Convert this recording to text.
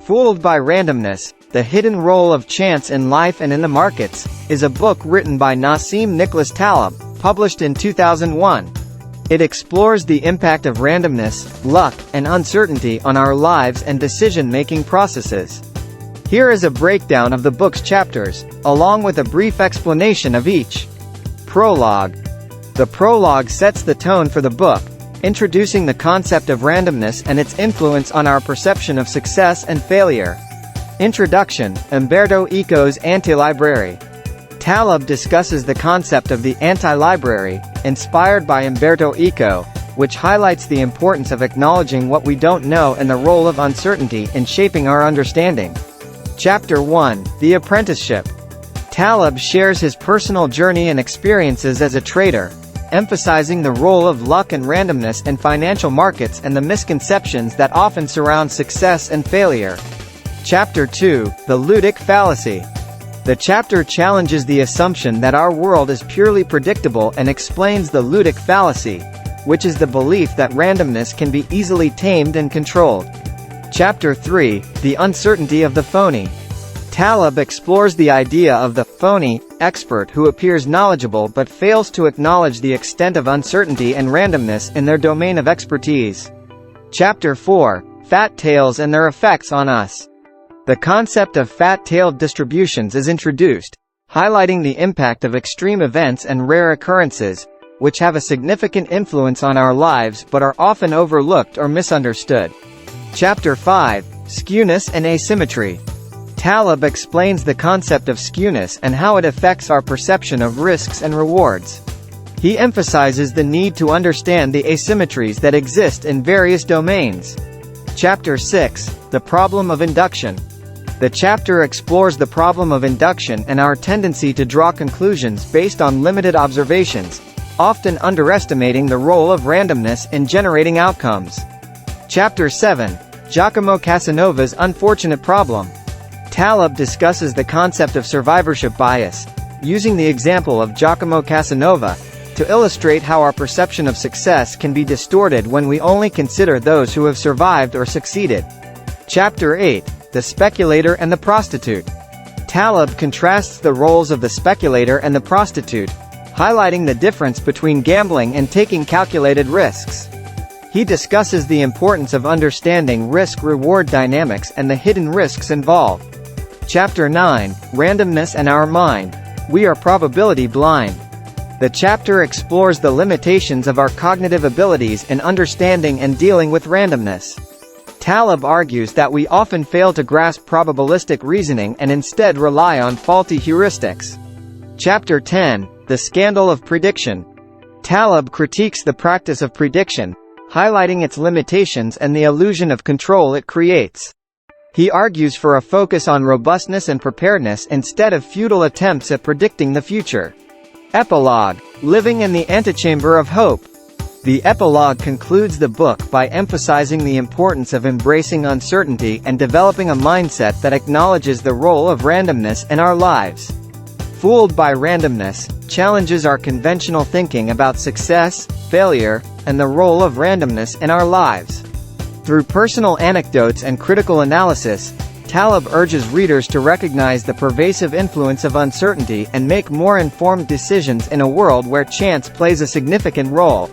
Fooled by Randomness, The Hidden Role of Chance in Life and in the Markets, is a book written by Nassim Nicholas Taleb, published in 2001. It explores the impact of randomness, luck, and uncertainty on our lives and decision-making processes. Here is a breakdown of the book's chapters, along with a brief explanation of each. Prologue. The prologue sets the tone for the book, introducing the concept of randomness and its influence on our perception of success and failure. Introduction. Umberto Eco's Antilibrary. Taleb discusses the concept of the Antilibrary, inspired by Umberto Eco, which highlights the importance of acknowledging what we don't know and the role of uncertainty in shaping our understanding. Chapter 1. The Apprenticeship. Taleb shares his personal journey and experiences as a trader, emphasizing the role of luck and randomness in financial markets and the misconceptions that often surround success and failure. Chapter 2. The Ludic Fallacy. The chapter challenges the assumption that our world is purely predictable and explains the Ludic Fallacy, which is the belief that randomness can be easily tamed and controlled. Chapter 3. The Uncertainty of the Phony. Taleb explores the idea of the phony expert who appears knowledgeable but fails to acknowledge the extent of uncertainty and randomness in their domain of expertise. Chapter 4. Fat tails and their effects on us. The concept of fat-tailed distributions is introduced, highlighting the impact of extreme events and rare occurrences, which have a significant influence on our lives but are often overlooked or misunderstood. Chapter 5. Skewness and Asymmetry. Taleb explains the concept of skewness and how it affects our perception of risks and rewards. He emphasizes the need to understand the asymmetries that exist in various domains. Chapter 6. The Problem of Induction. The chapter explores the problem of induction and our tendency to draw conclusions based on limited observations, often underestimating the role of randomness in generating outcomes. Chapter 7. Giacomo Casanova's Unfortunate Problem. Taleb discusses the concept of survivorship bias, using the example of Giacomo Casanova, to illustrate how our perception of success can be distorted when we only consider those who have survived or succeeded. Chapter 8. The Speculator and the Prostitute. Taleb contrasts the roles of the speculator and the prostitute, highlighting the difference between gambling and taking calculated risks. He discusses the importance of understanding risk-reward dynamics and the hidden risks involved. Chapter 9. Randomness and Our Mind. We are probability blind. The chapter explores the limitations of our cognitive abilities in understanding and dealing with randomness. Taleb argues that we often fail to grasp probabilistic reasoning and instead rely on faulty heuristics. Chapter 10. The Scandal of Prediction. Taleb critiques the practice of prediction, highlighting its limitations and the illusion of control it creates. He argues for a focus on robustness and preparedness instead of futile attempts at predicting the future. Epilogue. Living in the Antechamber of Hope. The epilogue concludes the book by emphasizing the importance of embracing uncertainty and developing a mindset that acknowledges the role of randomness in our lives. Fooled by Randomness challenges our conventional thinking about success, failure, and the role of randomness in our lives. Through personal anecdotes and critical analysis, Taleb urges readers to recognize the pervasive influence of uncertainty and make more informed decisions in a world where chance plays a significant role.